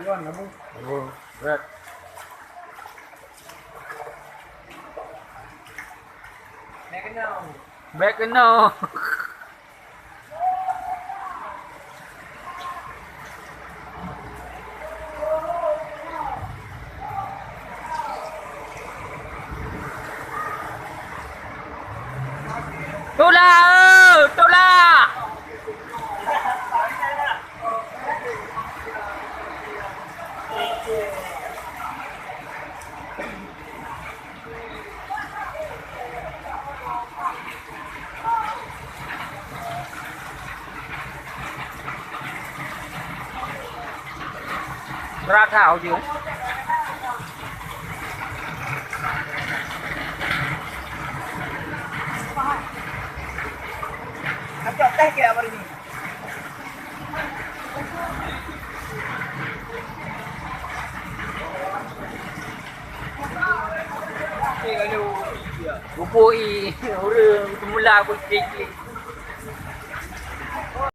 Yun, nabu. Oh, berat. Meron na ako. Back na. Tula! Tula! Ra thảo chứ. Apa teh kaya apa ini? Bupui, orang mula pun kecil.